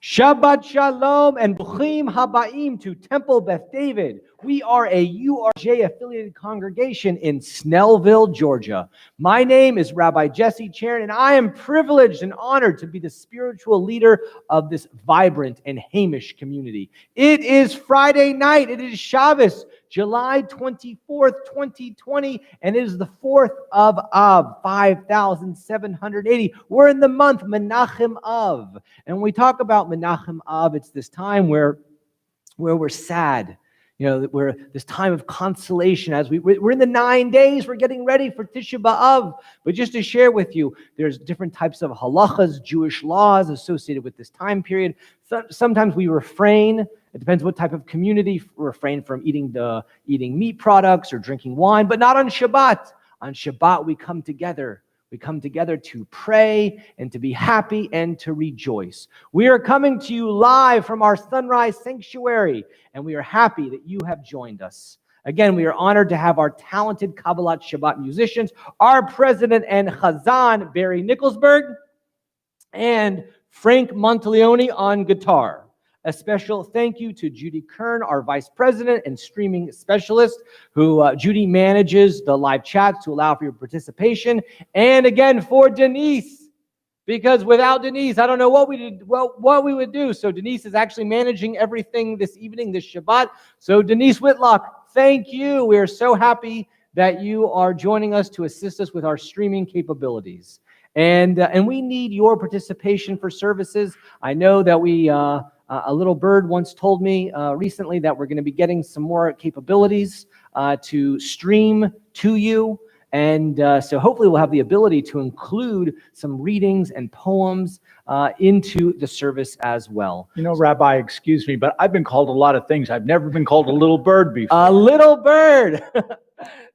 Shabbat Shalom and Bruchim Habaim to Temple Beth David. We are a URJ affiliated congregation in Snellville, Georgia. My name is Rabbi Jesse Charon, and I am privileged and honored to be the spiritual leader of this vibrant and Hamish community. It is Friday night. It is Shabbos, July 24th, 2020, and it is the 4th of Av, 5,780. We're in the month Menachem Av. And when we talk about Menachem Av, it's this time where we're sad. You know, we're this time of consolation as we're in the 9 days. We're getting ready for Tisha B'Av. But just to share with you, there's different types of halachas, Jewish laws associated with this time period. Sometimes we refrain. It depends what type of community. Refrain from eating meat products or drinking wine, but not on Shabbat. On Shabbat, we come together. We come together to pray and to be happy and to rejoice. We are coming to you live from our Sunrise Sanctuary, and we are happy that you have joined us. Again, we are honored to have our talented Kabbalat Shabbat musicians, our president and Chazan, Barry Nicholsberg, and Frank Monteleone on guitar. A special thank you to Judy Kern, our vice president and streaming specialist, who Judy manages the live chats to allow for your participation. And again, for Denise, because without Denise, I don't know what we would do. So Denise is actually managing everything this evening, this Shabbat. So Denise Whitlock, thank you. We are so happy that you are joining us to assist us with our streaming capabilities. And we need your participation for services. I know that a little bird once told me recently that we're going to be getting some more capabilities to stream to you. And so hopefully we'll have the ability to include some readings and poems into the service as well. You know, Rabbi, excuse me, but I've been called a lot of things. I've never been called a little bird before. A little bird.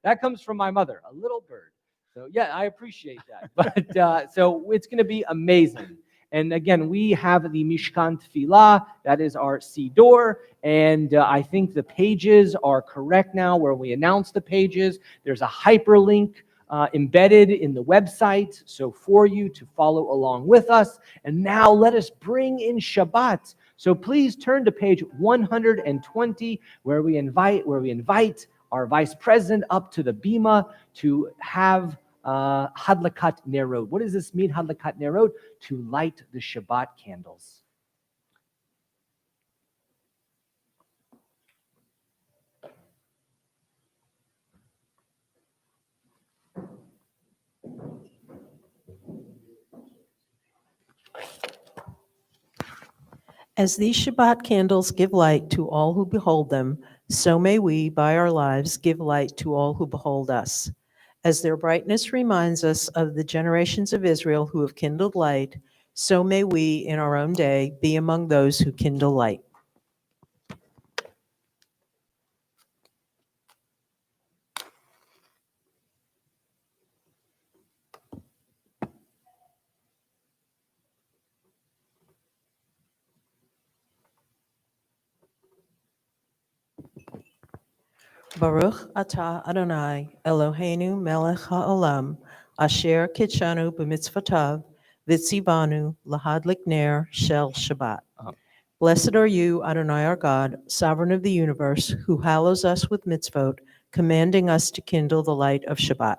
That comes from my mother, a little bird. So yeah, I appreciate that. But so it's going to be amazing. And again, we have the Mishkan Tefillah, that is our Siddur, and I think the pages are correct now where we announce the pages. There's a hyperlink embedded in the website, so for you to follow along with us. And now let us bring in Shabbat. So please turn to page 120, where we invite our vice president up to the bima to have Hadlakat Nerod. What does this mean, Hadlakat Nerod? To light the Shabbat candles. As these Shabbat candles give light to all who behold them, so may we, by our lives, give light to all who behold us. As their brightness reminds us of the generations of Israel who have kindled light, so may we, in our own day, be among those who kindle light. Baruch atah Adonai Eloheinu melech haolam asher kitshanu b'mitzvotav v'tzivanu lahadlik ner shel Shabbat. Blessed are you, Adonai our God, sovereign of the universe, who hallows us with mitzvot, commanding us to kindle the light of Shabbat.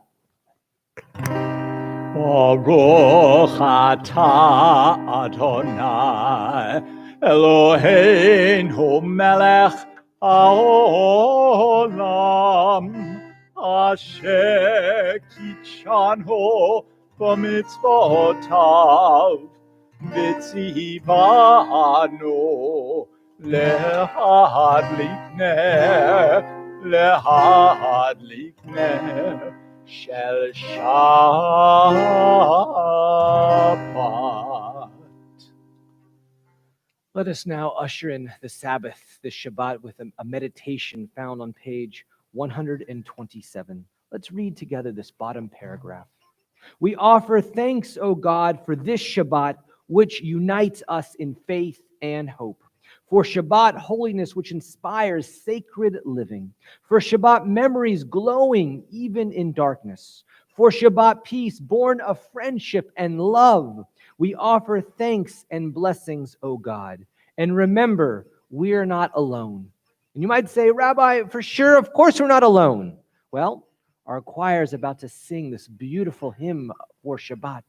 Baruch atah Adonai Eloheinu melech haolam asher kitshanu b'mitzvotav v'tzivanu lehadlik ner shel Shabbat. Let us now usher in the Sabbath, the Shabbat, with a meditation found on page 127. Let's read together this bottom paragraph. We offer thanks, O God, for this Shabbat, which unites us in faith and hope. For Shabbat holiness, which inspires sacred living. For Shabbat memories glowing even in darkness. For Shabbat peace, born of friendship and love. We offer thanks and blessings, O God. And remember, we are not alone. And you might say, Rabbi, for sure, of course we're not alone. Well, our choir is about to sing this beautiful hymn for Shabbat,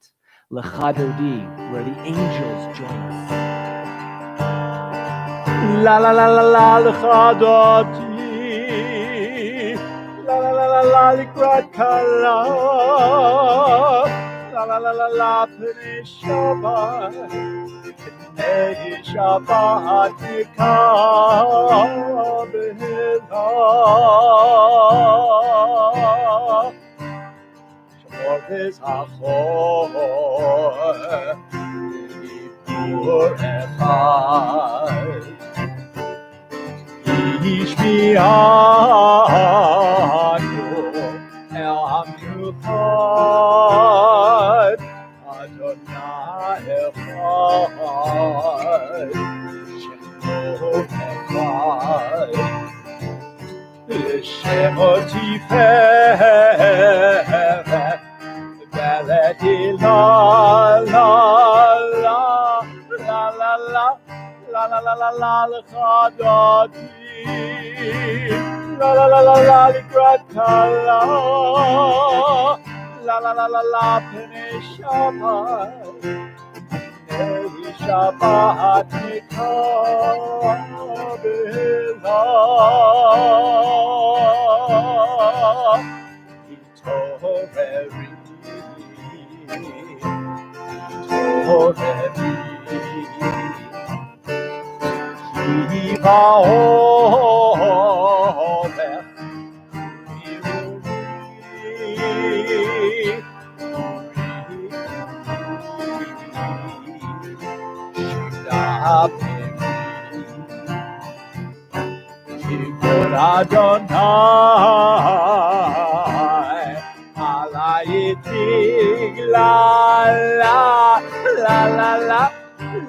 Lecha Dodi, where the angels join us. La la la la la lecha dodi, la la la la la likrat kala, la la la la la pnei Shabbat, pnei Shabbat nikabela. Shabbat is achor, Yibur echad. Ishmianu el hamiuchad, Adonai echad, Shemo echad, Shemo tiferet, Beledi la la la la la la. La la la la la lecha dodi, la la la la la likrat kala, la la la la la pnei Shabbat, pnei Shabbat nikabela. Itoreri, itoreri. Kiva olech miruri, shida peri, kivod Adonai, alayiti la la la la la.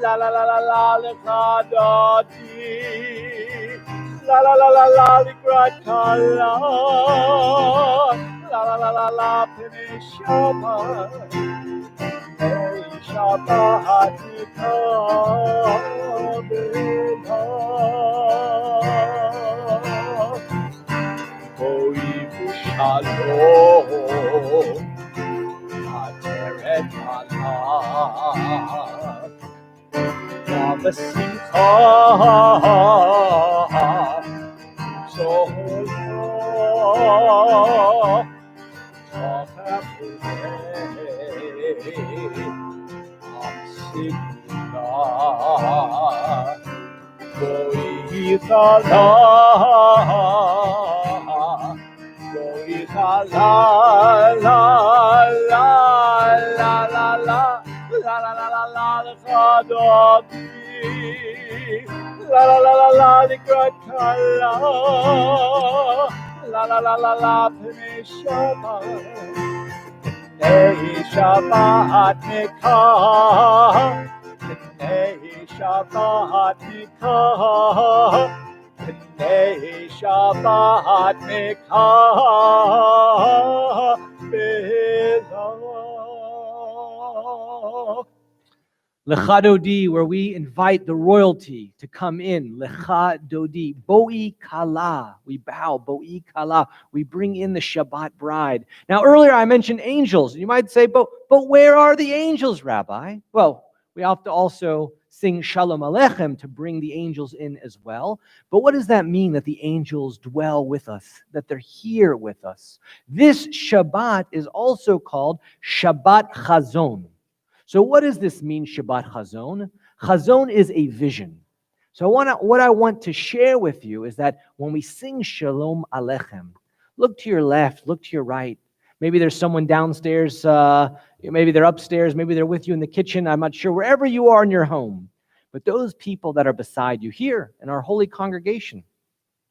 La la la la la lecha dodi, la la la la la likrat kala, la la la la la pnei Shabbat, pnei Shabbat nikabela. Oivu shalom, ateret kala. V'simcha tzolah t'chafurei amsigna go'ichala go'ichala la la la la la la la la la la lecha dodi. La la la la la likrat kala, la la la la la pnei Shabbat, pnei Shabbat nikah, pnei Shabbat nikah, pnei Shabbat nikah bela. Lecha Dodi, where we invite the royalty to come in. Lecha Dodi, Boi Kala. We bow, Boi Kala. We bring in the Shabbat bride. Now, earlier I mentioned angels. You might say, but where are the angels, Rabbi? Well, we have to also sing Shalom Aleichem to bring the angels in as well. But what does that mean, that the angels dwell with us, that they're here with us? This Shabbat is also called Shabbat Chazon. So what does this mean, Shabbat Chazon? Chazon is a vision. So what I want to share with you is that when we sing Shalom Aleichem, look to your left, look to your right. Maybe there's someone downstairs, maybe they're upstairs, maybe they're with you in the kitchen, I'm not sure, wherever you are in your home. But those people that are beside you here in our holy congregation,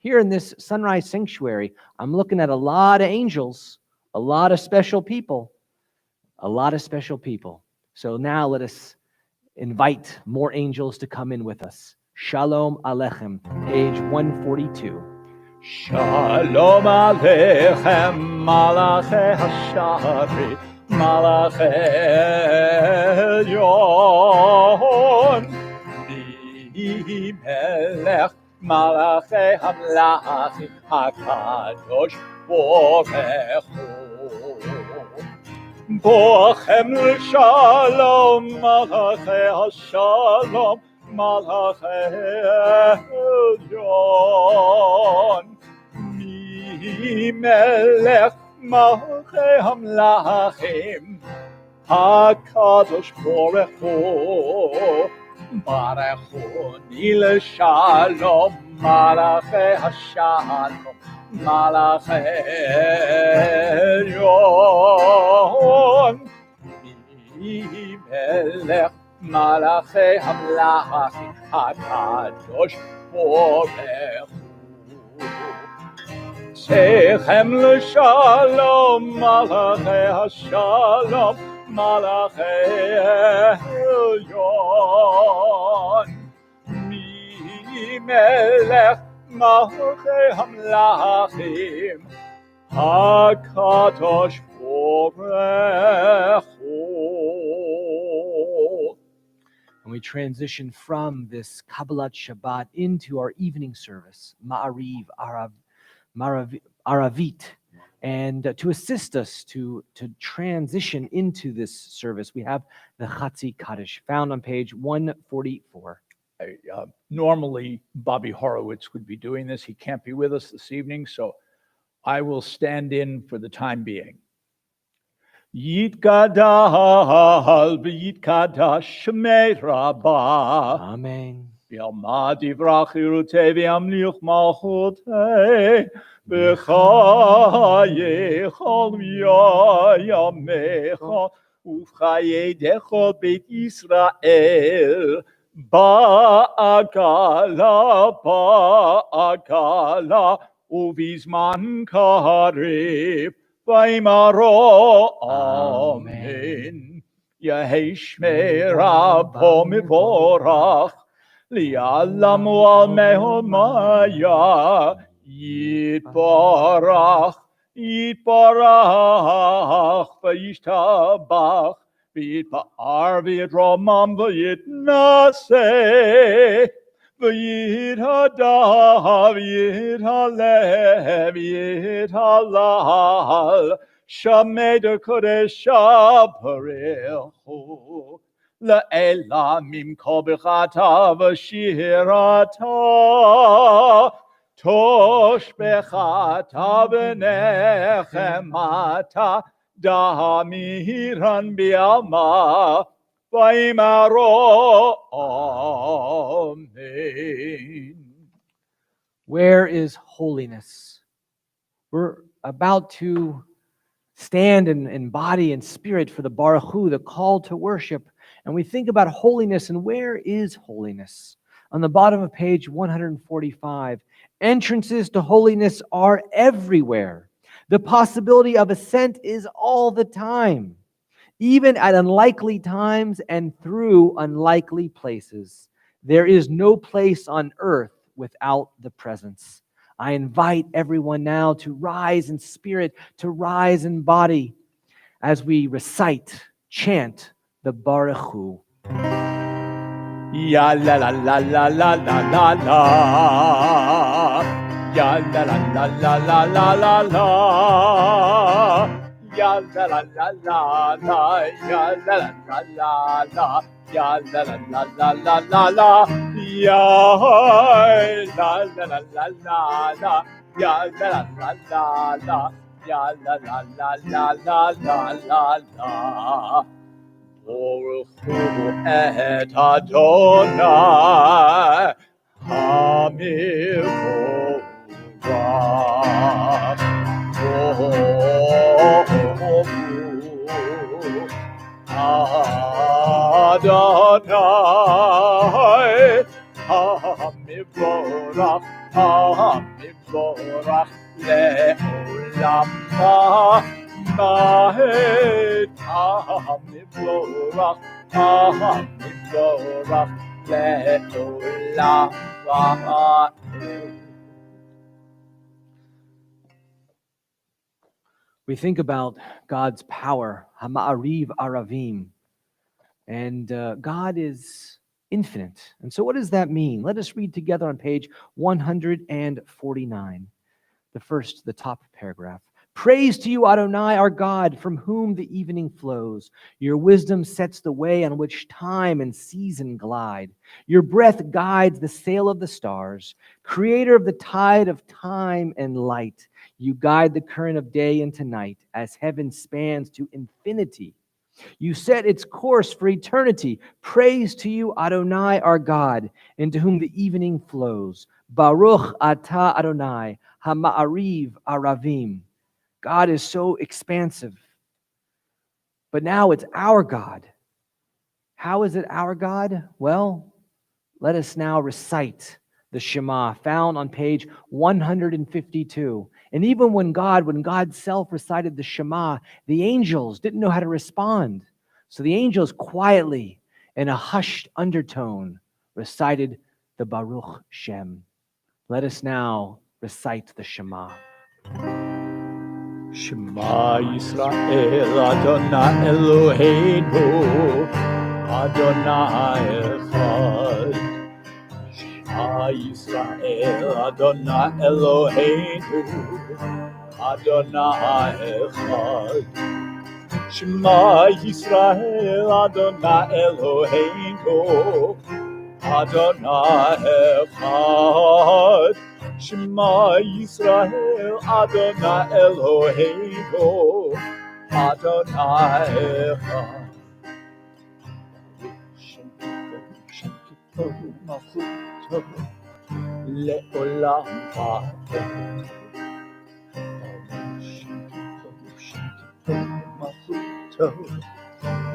here in this Sunrise Sanctuary, I'm looking at a lot of angels, a lot of special people, a lot of special people. So now let us invite more angels to come in with us. Shalom Aleichem, page 142. Shalom Aleichem, Malachei Hashari, Malachei Elyon. מלאכי המלאכים הקדוש ברוך הוא. בואכם לשלום מלאכי השלום מלאכי העליון. מי מלך מלאכי המלאכים הקדוש ברוך הוא. ברכוני לשלום מלאכי השלום מלאכי העליון. מי מלך מלאכי המלאכים הקדוש ברוך הוא. צריכם לשלום מלאכי השלום מלאכי העליון. מי מלך מלאכי המלאכים הקדוש ברוך הוא. And we transition from this Kabbalat Shabbat into our evening service, Ma'ariv, Aravit. And to assist us to transition into this service, we have the Chatzi Kaddish, found on page 144. Normally, Bobby Horowitz would be doing this. He can't be with us this evening, so I will stand in for the time being. Yitgadal v'yitkadash shmei rabbah. Amen. V'yalmad yivrach yirutei v'yamlich malchutei b'chayecha v'yayamecha ufchaye dechol beit Yisrael ba'agala uvizman karib v'imaro. Amen. Yehei shmei rabbo mivorach li'alamu al mehomaya yitbarach v'yishtabach v'yitpa'ar v'yitromam v'yitnaseh v'yithada v'yithaleh v'yithalal Shamei kodesh parechu le'elamim kol b'chata v'shirata tosh b'chata v'nechemata damiran bi'alma v'imaro. Amen. Where is holiness? We're about to stand in body and spirit for the Baruch Hu, the call to worship. And we think about holiness, and where is holiness? On the bottom of page 145, entrances to holiness are everywhere. The possibility of ascent is all the time, even at unlikely times and through unlikely places. There is no place on earth without the presence. I invite everyone now to rise in spirit, to rise in body, as we recite, chant the Baruch Hu. Ya la la la la la la la la. Ya la la la la la la la la. Ya la la la la la. Ya la la la la la. Ya la la la la la la la. Ya la la la la la la. Ya la la la la la. Ya la la la la la la la la. Baruch Hu et Adonai HaMivorach. Adonai HaMivorach, HaMivorach le'olam va'ed. HaMivorach, HaMivorach le'olam va'ed. We think about God's power, Hama'ariv Aravim. And God is infinite. And so what does that mean? Let us read together on page 149. The top paragraph. Praise to you, Adonai, our God, from whom the evening flows. Your wisdom sets the way on which time and season glide. Your breath guides the sail of the stars. Creator of the tide of time and light, you guide the current of day into night as heaven spans to infinity. You set its course for eternity. Praise to you, Adonai, our God, into whom the evening flows. Baruch atah Adonai, Hama'ariv Aravim. God is so expansive. But now it's our God. How is it our God? Well, let us now recite the Shema found on page 152. And even when God self recited the Shema, the angels didn't know how to respond. So the angels quietly, in a hushed undertone, recited the Baruch Shem. Let us now recite the Shema. Shema Yisrael, Adonai Eloheinu, Adonai Echad. Shema Yisrael, Adonai Eloheinu, Adonai Echad. Shema Yisrael, Adonai Eloheinu, Adonai Echad. Shema Yisrael, Adonai Eloheinu, Adonai Echad. Le'olam va'ed.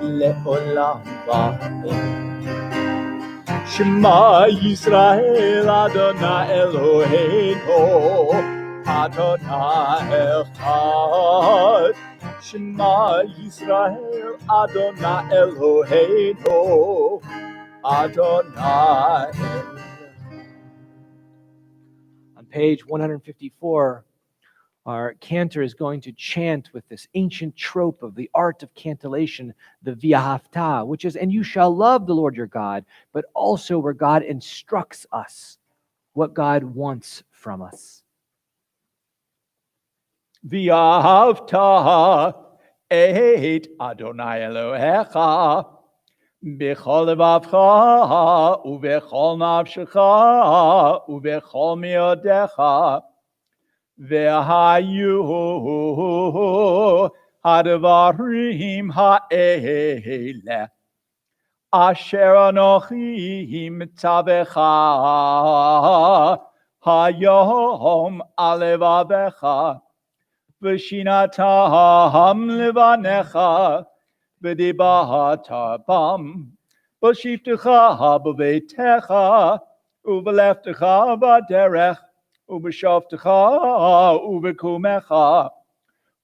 Le'olam va'ed. Shema Yisrael, Adonai Eloheinu, Adonai Echad. Shema Yisrael, Adonai Eloheinu, Adonai Echad. On page 154, our cantor is going to chant with this ancient trope of the art of cantillation, the V'ahavta, which is, and you shall love the Lord your God, but also where God instructs us what God wants from us. V'ahavta et Adonai Elohecha b'chol levavcha u'b'chol nafshecha u'b'chol meodecha v'hayu hadvarim ha'ele asher anochi mitzavecha hayom alevavecha v'shinatam levanecha v'dibata bam v'shiftecha b'veitecha u'v'leftecha b'derech u'b'shavtecha u'b'kumecha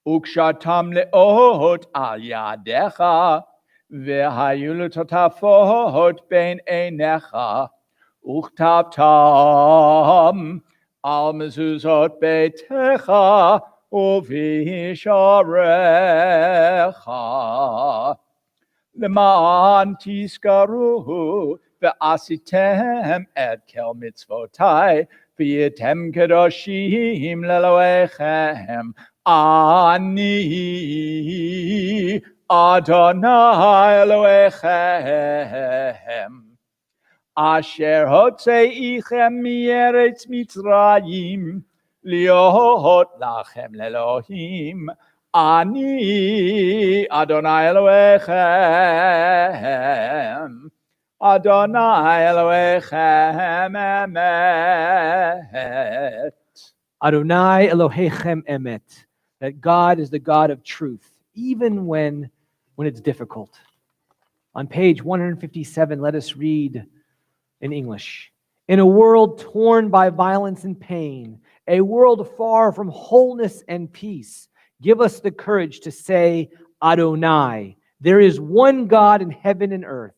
u'kshatam le'ot al yadecha v'hayu l'totafot bein einecha u'chtavtam al mezuzot beitecha u'visharecha למען תזכרו ועשיתם את כל מצוותיי והייתם קדושים לאלוהיכם אני אדוני אלוהיכם אשר הוצאיכם מארץ מצרים להיות לכם לאלוהים אני אדוני אלוהיכם אדוני אלוהיכם אמת. Adonai Elohechem Emet, that God is the God of truth, even when it's difficult. On page 157, let us read in English. In a world torn by violence and pain, a world far from wholeness and peace, give us the courage to say, Adonai, there is one God in heaven and earth.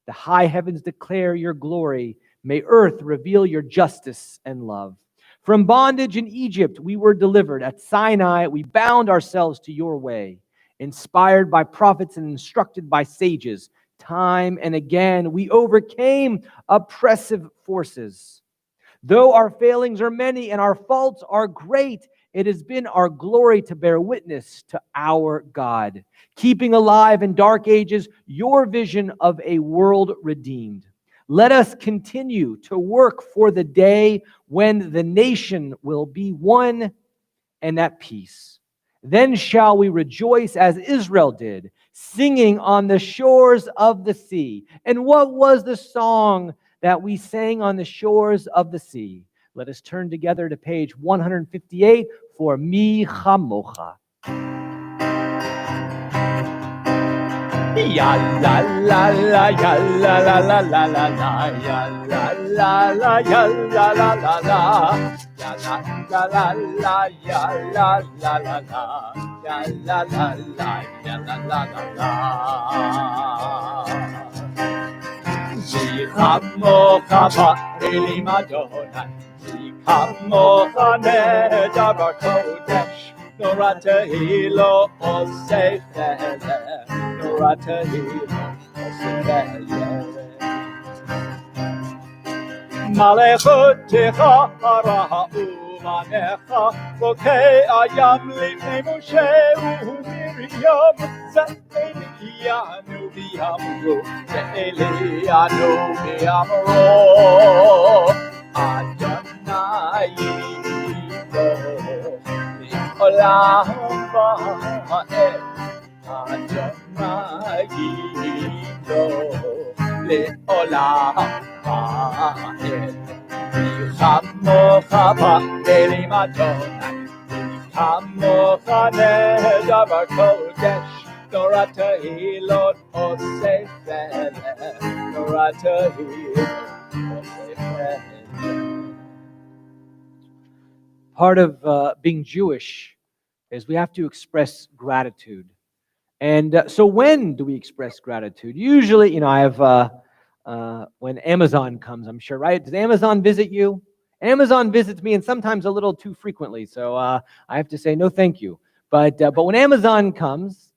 The high heavens declare your glory. May earth reveal your justice and love. From bondage in Egypt, we were delivered. At Sinai, we bound ourselves to your way. Inspired by prophets and instructed by sages, Time and again, we overcame oppressive forces. Though our failings are many and our faults are great, it has been our glory to bear witness to our God, keeping alive in dark ages your vision of a world redeemed. Let us continue to work for the day when the nation will be one and at peace. Then shall we rejoice as Israel did, singing on the shores of the sea. And what was the song that we sang on the shores of the sea? Let us turn together to page 158 for Mi Chamocha. Ya la la la ya la la la la la la ya la la la ya la la la la ya la la la ya la la la la ya la la la ya la la la la. Zichamocha ba'elim Adonai, Zichamocha nedavar kodesh, Nora tehilo osei feleh, Nora tehilo osei feleh. Malechotecha hara umanecha, Bokei ayam lifnei Moshe u'Miriam, Ze'elianu v'yamru, Ze'elianu v'yamru, Adonai yiro li'olam va'ed, Adonai yiro li'olam va'ed. Chamocha ba'elim Adonai, Chamocha nedavar kodesh, Nora tehilot osei feleh, Nora tehilot osei feleh. Part of being Jewish is we have to express gratitude. And so when do we express gratitude? Usually, I have... when Amazon comes, I'm sure, right? Does Amazon visit you? Amazon visits me, and sometimes a little too frequently. So I have to say no, thank you. But when Amazon comes,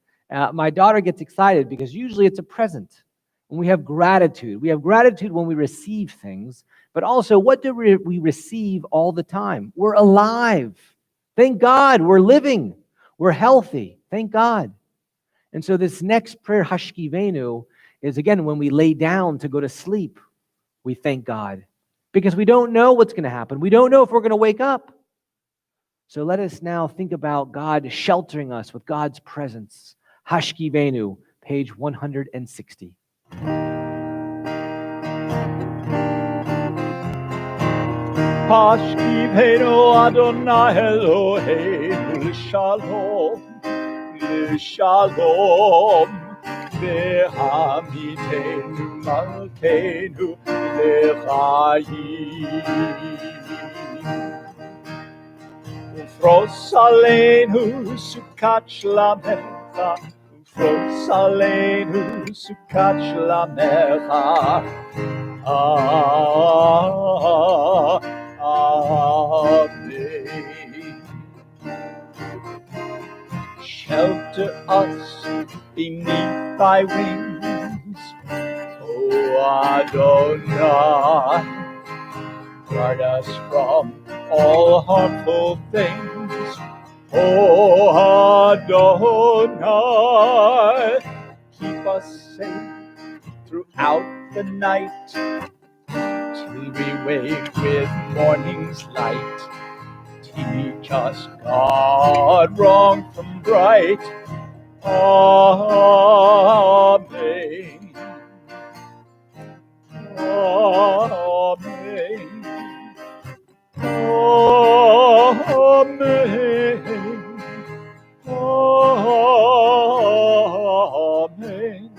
my daughter gets excited because usually it's a present, and we have gratitude. We have gratitude when we receive things, but also what do we receive all the time? We're alive. Thank God. We're living. We're healthy. Thank God. And so this next prayer, Hashkivenu, is again when we lay down to go to sleep, we thank God. Because we don't know what's going to happen. We don't know if we're going to wake up. So let us now think about God sheltering us with God's presence. Hashkivenu, page 160. Hashkivenu Adonai Eloheinu l'shalom, l'shalom. Ve'amitenu malkeinu lechayim. Ufros aleinu sukat shelamecha, Ufros aleinu sukat shelamecha. Amen. Shelter us beneath thy wings, O Adonai. Guard us from all harmful things, O Adonai. Keep us safe throughout the night, till we wake with morning's light. Teach us, God, wrong from right. Amen. Amen. Amen. Amen. Amen.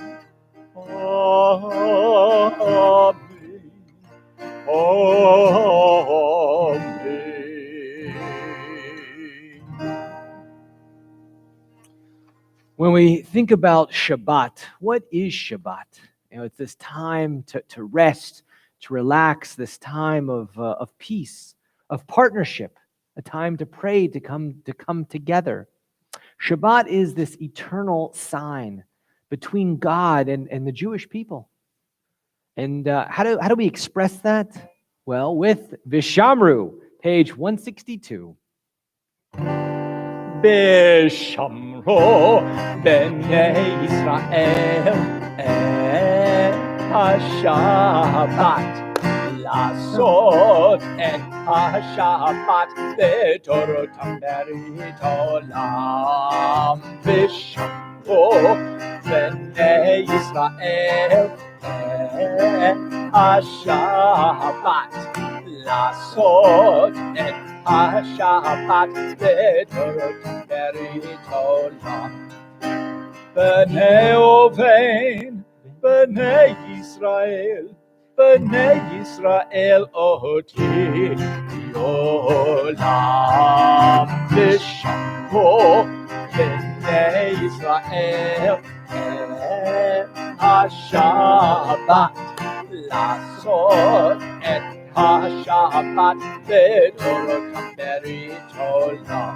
When we think about Shabbat, what is Shabbat? It's this time to rest, to relax, this time of peace, of partnership, a time to pray, to come together. Shabbat is this eternal sign between God and the Jewish people. And how do we express that? Well, with Vishamru, page 162. Beshamro b'nei Yisrael et ha-Shabbat לעשות את השבת בתורותם ברית עולם ושמרו בני ישראל את השבת לעשות את השבת בתורותם ברית עולם בני ראובן בני ישראל בני ישראל אותי לעולם ושמרו בני ישראל את השבת לעשות את השבת בתורותם ברית עולם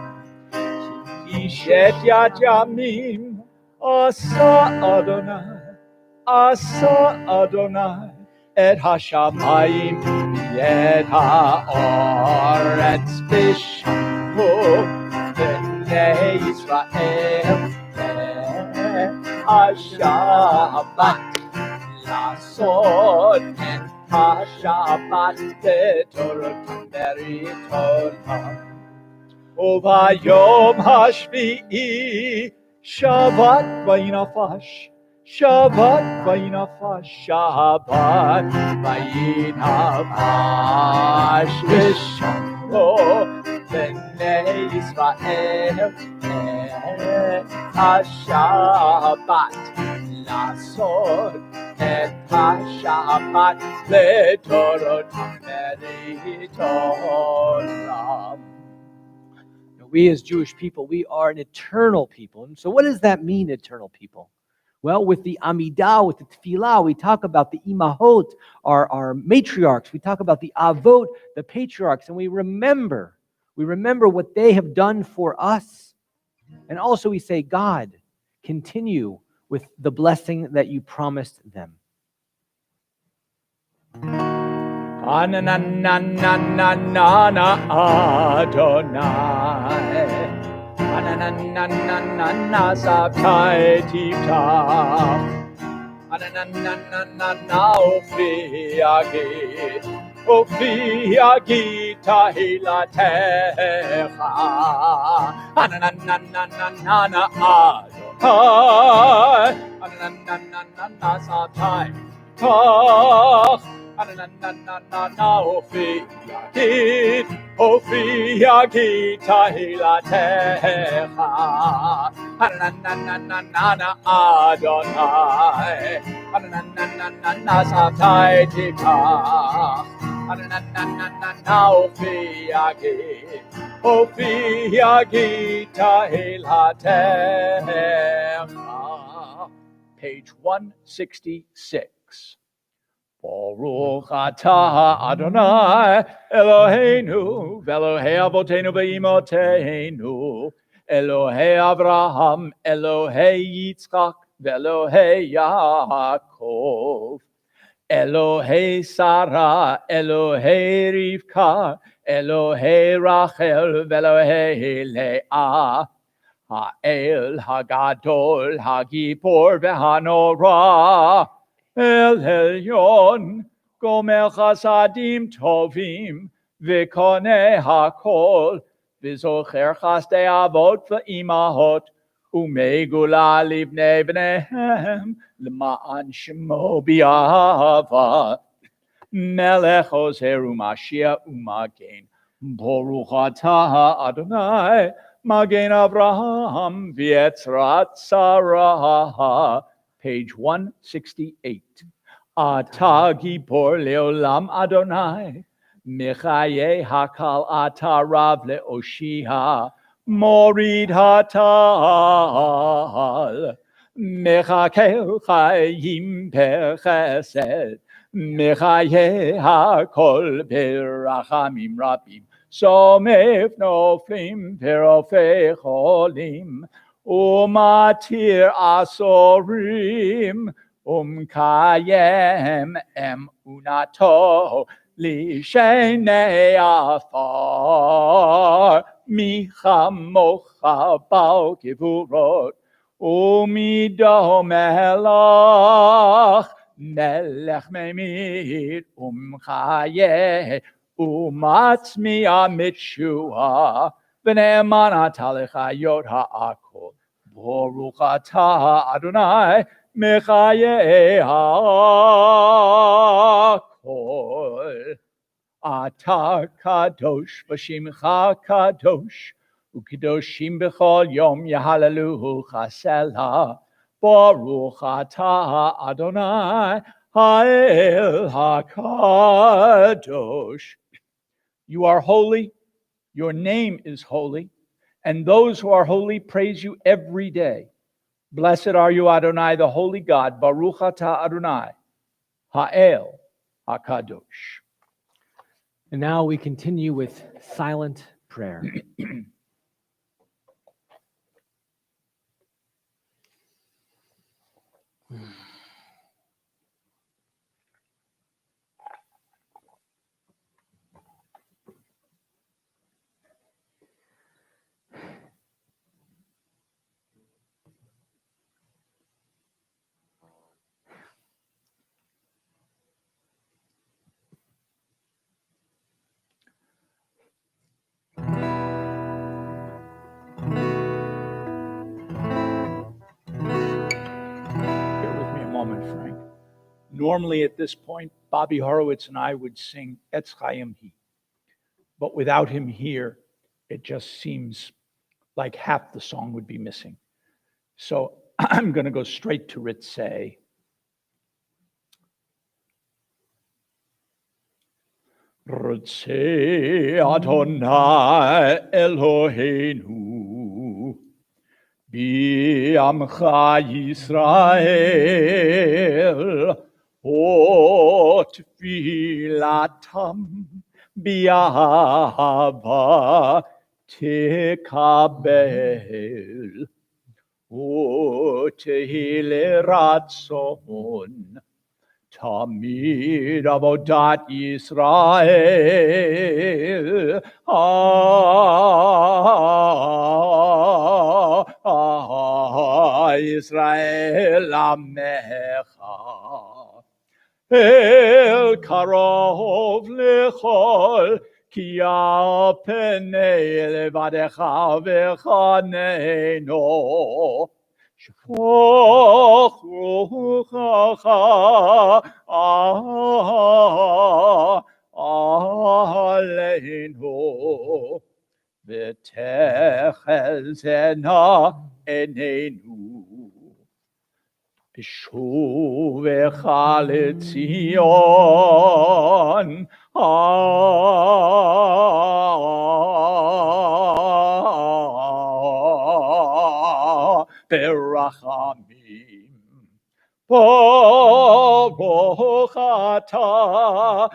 כי שת ימים עשה אדוני את השמיים ואת הארץ בשמרו בני ישראל את השבת לעשות את השבת בתורותם ברית עולם וביום השביעי שבת וינפש Shabbat vayinafash, Shabbat vayinafash, v'shamro b'nei Yisrael et ha-Shabbat לעשות את השבת לתורותם ברית עולם. We as Jewish people, we are an eternal people. And so what does that mean, eternal people? Well, with the Amidah, with the Tefillah, we talk about the Imahot, our matriarchs. We talk about the Avot, the patriarchs, and we remember what they have done for us. And also we say, God, continue with the blessing that you promised them. Adonai Ananana Sabtai Tiftach Ananana Ofiagi Tahilatecha Ananana Adonai Ananana Sabtai Tiftach Ananana Ofiagi Tahilatecha Ananana Adonai Ananana Sabtai Tiftach Ananana Ofiagi Tahilatecha. Page 166. Baruch atah Adonai Eloheinu v'Elohei Avotenu v'Imoteinu Elohei Avraham Elohei Yitzchak v'Elohei Yaakov Elohei Sarah Elohei Rivka Elohei Rachel v'Elohei Leah Ha'el Hagadol Hagipor v'Hanorah El Elyon, Gomer Chasadim Tovim, V'koneh Hakol, V'zocher Chasdei Avot V'imahot, U'megula Livnei B'nehem, L'ma'an Shemo B'yahava, Melech Ozer U'Mashiach U'Magen, Baruch atah Adonai, Magen Avraham, V'etzrat Sarah, page 168. Ata Gibor Leolam Adonai, Mechaye Hakal Ata Rav Leoshiha, Morid Hatal, Mechakel Chayim Pechesed, Mechaye Hakol Berachamim Rabim, Somef Noflim Perofei Cholim, Umatir asorim, kayem emunato, Lishenei afar, michamocha bal gevurot, umido melach, melech memir, chaye, umatzmiya mitshua, v'ne'emanat alechayot ha'akol, Baruch atah Adonai, mechaye ha'akol. Ata kadosh v'shimcha kadosh, u'kadoshim b'chol yom yahalaluhu chasela. Baruch atah Adonai ha'el hakadosh. You are holy, your name is holy, and those who are holy praise you every day. Blessed are you, Adonai, the holy God. Baruch atah Adonai ha'el hakadosh. And now we continue with silent prayer. Bear with me a moment, Frank. Normally at this point, Bobby Horowitz and I would sing Etz Chaim Hi. But without him here, it just seems like half the song would be missing. So I'm going to go straight to Ritzeh. Ritzeh Adonai Eloheinu Bi'amcha Yisrael O tfilatam bi'ahava tekabel O tehile ratzon Tamid avodat Yisrael Yisrael amecha El karov lechol ki al penei levadecha v'chaneno Shkoch ruchacha aleinu v'techelzena eneinu B'shuvecha leTzion berachamim Baruch atah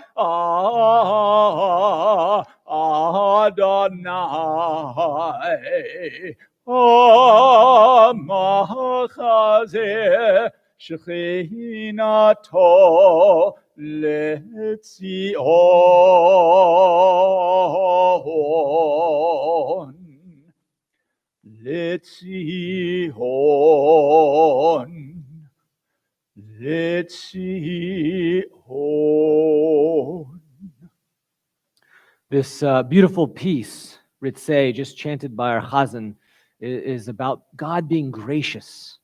Adonai Amachazeh Shechinato leTzion leTzion This beautiful piece, Ritzeh, just chanted by our Chazan, is about God being gracious.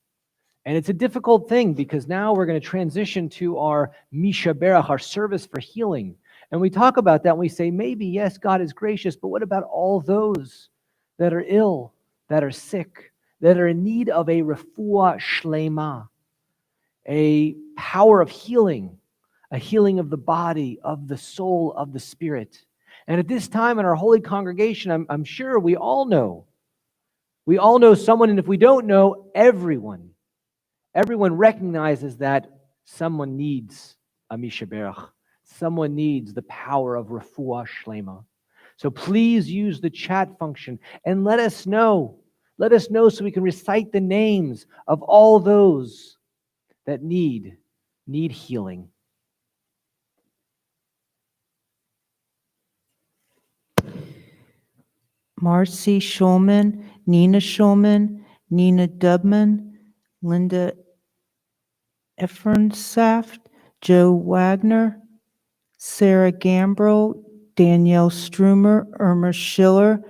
And it's a difficult thing because now we're going to transition to our Misha Berach, our service for healing. And we talk about that and we say, maybe, yes, God is gracious, but what about all those that are ill, that are sick, that are in need of a refuah shlema, a power of healing, a healing of the body, of the soul, of the spirit. And at this time in our holy congregation, I'm sure we all know someone, and if we don't know, everyone recognizes that someone needs a Misha Berach. Someone needs the power of refuah shlema. So please use the chat function and let us know. Let us know so we can recite the names of all those that need healing. Marcy Schulman, Nina Schulman, Nina Dubman, Linda Effernsaft, Joe Wagner, Sarah Gambrill, Danielle Strumer, Irma Schiller,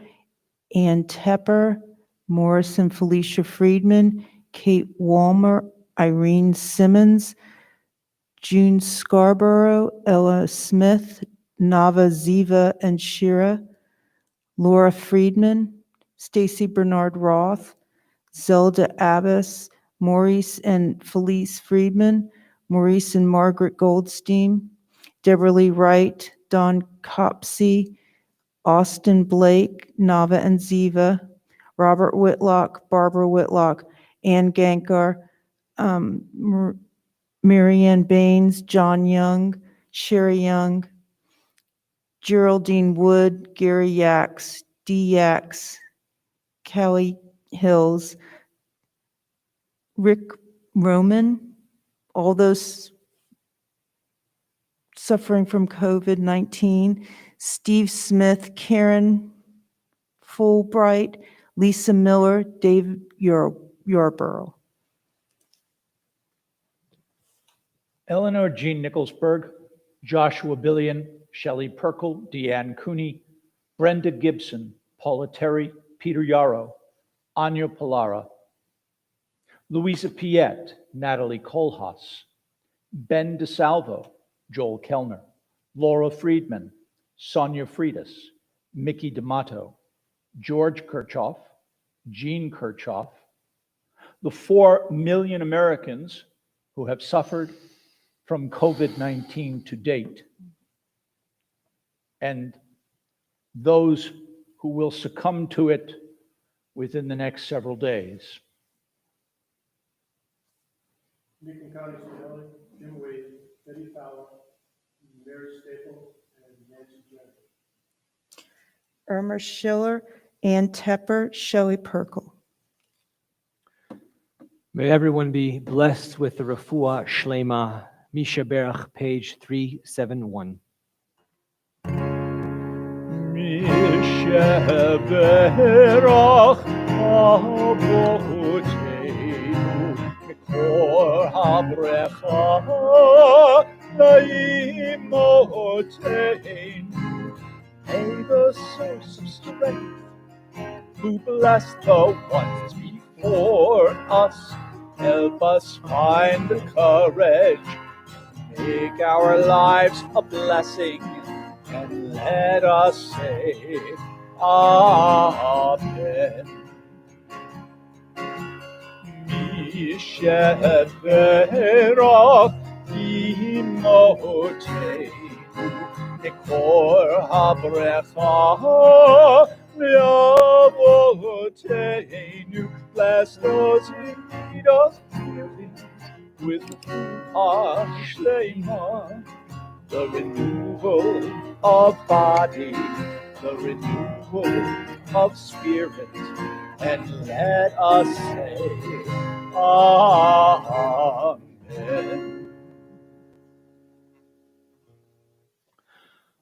Ann Tepper, Morris and Felicia Friedman, Kate Walmer, Irene Simmons, June Scarborough, Ella Smith, Nava Ziva and Shira, Laura Friedman, Stacy Bernard Roth, Zelda Abbas, Maurice and Felice Friedman, Maurice and Margaret Goldstein, Deborah Lee Wright, Don Copsey, Austin Blake, Nava and Ziva, Robert Whitlock, Barbara Whitlock, Ann Gankar, Marianne Baines, John Young, Sherry Young, Geraldine Wood, Gary Yaks, D. Yaks, Kelly Hills, Rick Roman, all those suffering from COVID-19, Steve Smith, Karen Fulbright, Lisa Miller, David Yarborough. Eleanor Jean Nicholsberg, Joshua Billion, Shelley Perkle, Deanne Cooney, Brenda Gibson, Paula Terry, Peter Yarrow, Anya Palara, Louisa Piette, Natalie Kohlhaas, Ben DeSalvo, Joel Kellner, Laura Friedman, Sonia Freitas, Mickey D'Amato, George Kirchhoff, Jean Kirchhoff, the 4 million Americans who have suffered from COVID-19 to date, and those who will succumb to it within the next several days. Lincoln County Sonali, Jim Wade, Betty Fowler, Mary Staple, and Nancy Jennifer. Irma Schiller, Ann Tepper, Shelley Perkle. May everyone be blessed with the refuah shlema. Misha Berach, page 371. Misha Berach Avotenu Mikor HaBrecha Laimotenu. May the source of strength, who blessed the ones before us, help us find the courage, make our lives a blessing, and let us say Amen. Misheverach imotenu nekor habrecha leavotenu. Bless those who need us healing with Shlema, the renewal of body, the renewal of spirit, and let us say Amen.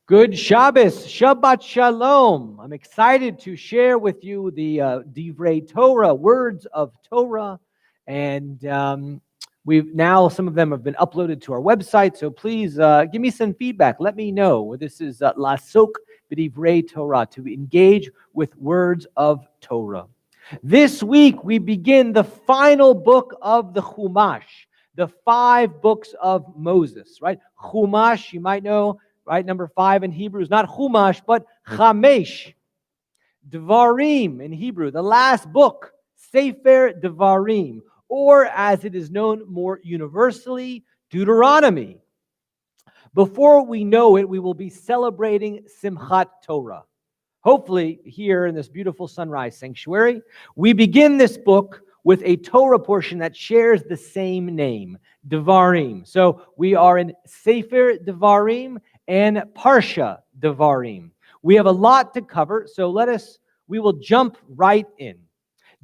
Good Shabbos, Shabbat Shalom. I'm excited to share with you the Divrei Torah, words of Torah, and we've now, some of them have been uploaded to our website, so please give me some feedback. Let me know. This is Lasok B'Divrei Torah, to engage with words of Torah. This week, we begin the final book of the Chumash, the 5 books of Moses, right? Chumash, you might know, right? Number 5 in Hebrew is not Chumash, but Chamesh. Devarim in Hebrew, the last book, Sefer Devarim, or as it is known more universally, Deuteronomy. Before we know it, we will be celebrating Simchat Torah. Hopefully, here in this beautiful sunrise sanctuary, we begin this book with a Torah portion that shares the same name, Devarim. So we are in Sefer Devarim and Parsha Devarim. We have a lot to cover, so we will jump right in.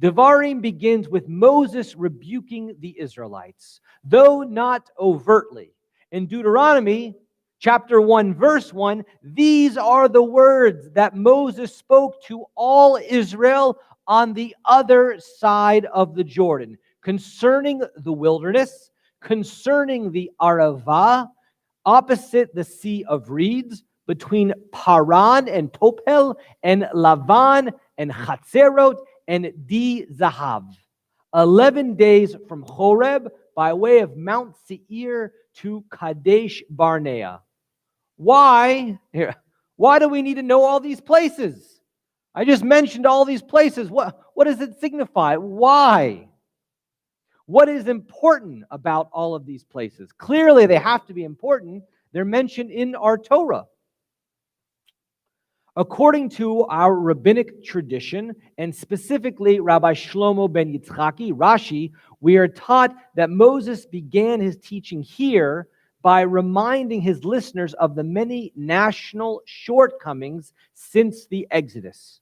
Devarim begins with Moses rebuking the Israelites, though not overtly. In Deuteronomy chapter 1, verse 1, these are the words that Moses spoke to all Israel on the other side of the Jordan, concerning the wilderness, concerning the Arava, opposite the Sea of Reeds, between Paran and Topel, and Lavan and Chatzerot, and Di Zahav. 11 days from Horeb by way of Mount Seir to Kadesh Barnea. Why? Why do we need to know all these places? I just mentioned all these places. What does it signify? Why? What is important about all of these places? Clearly, they have to be important. They're mentioned in our Torah. According to our rabbinic tradition, and specifically Rabbi Shlomo ben Yitzchaki, Rashi, we are taught that Moses began his teaching here by reminding his listeners of the many national shortcomings since the Exodus.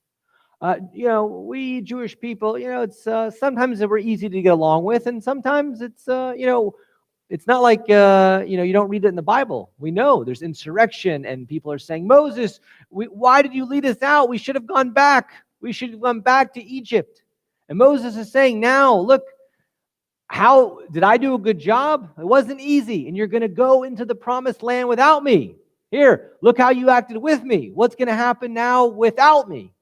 We Jewish people, it's sometimes we're easy to get along with, and sometimes it's, it's not like, you don't read it in the Bible. We know there's insurrection, and people are saying, Moses, why did you lead us out? We should have gone back. We should have gone back to Egypt. And Moses is saying, now, look, how did I do a good job? It wasn't easy, and you're going to go into the promised land without me. Here, look how you acted with me. What's going to happen now without me?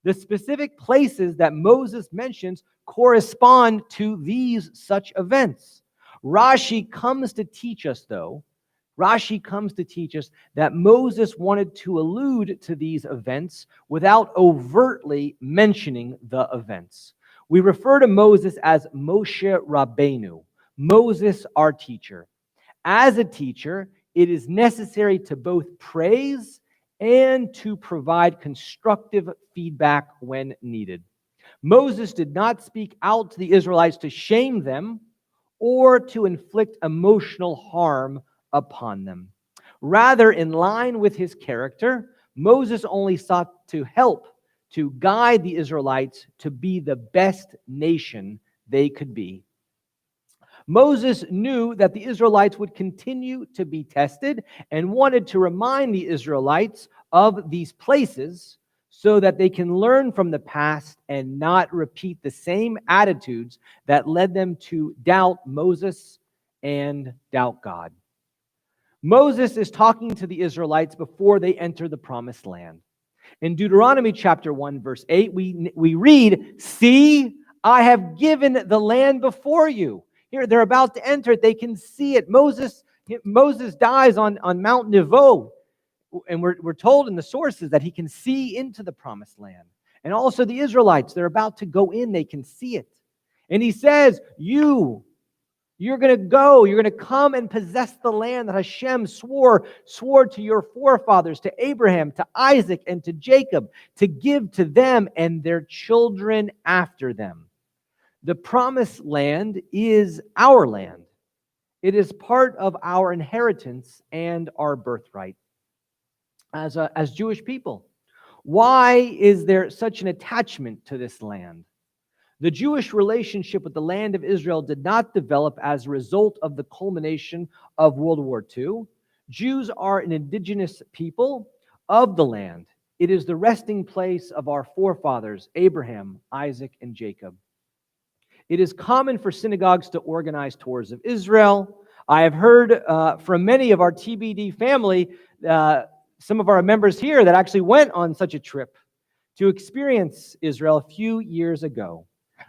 The specific places that Moses mentions correspond to these such events. Rashi comes to teach us, though, that Moses wanted to allude to these events without overtly mentioning the events. We refer to Moses as Moshe Rabbeinu, Moses our teacher. As a teacher, it is necessary to both praise and to provide constructive feedback when needed. Moses did not speak out to the Israelites to shame them or to inflict emotional harm upon them. Rather, in line with his character, Moses only sought to help, to guide the Israelites to be the best nation they could be. Moses knew that the Israelites would continue to be tested and wanted to remind the Israelites of these places so that they can learn from the past and not repeat the same attitudes that led them to doubt Moses and doubt God. Moses is talking to the Israelites before they enter the promised land. In Deuteronomy chapter 1, verse 8, we read, "See, I have given the land before you." Here, they're about to enter it. They can see it. Moses dies on Mount Nebo. And we're told in the sources that he can see into the promised land. And also the Israelites, they're about to go in. They can see it. And he says, you're going to go. You're going to come and possess the land that Hashem swore to your forefathers, to Abraham, to Isaac, and to Jacob, to give to them and their children after them. The promised land is our land. It is part of our inheritance and our birthright as Jewish people. Why is there such an attachment to this land? The Jewish relationship with the land of Israel did not develop as a result of the culmination of World War II. Jews are an indigenous people of the land. It is the resting place of our forefathers, Abraham, Isaac, and Jacob. It is common for synagogues to organize tours of Israel. I have heard from many of our TBD family, some of our members here that actually went on such a trip to experience Israel a few years ago.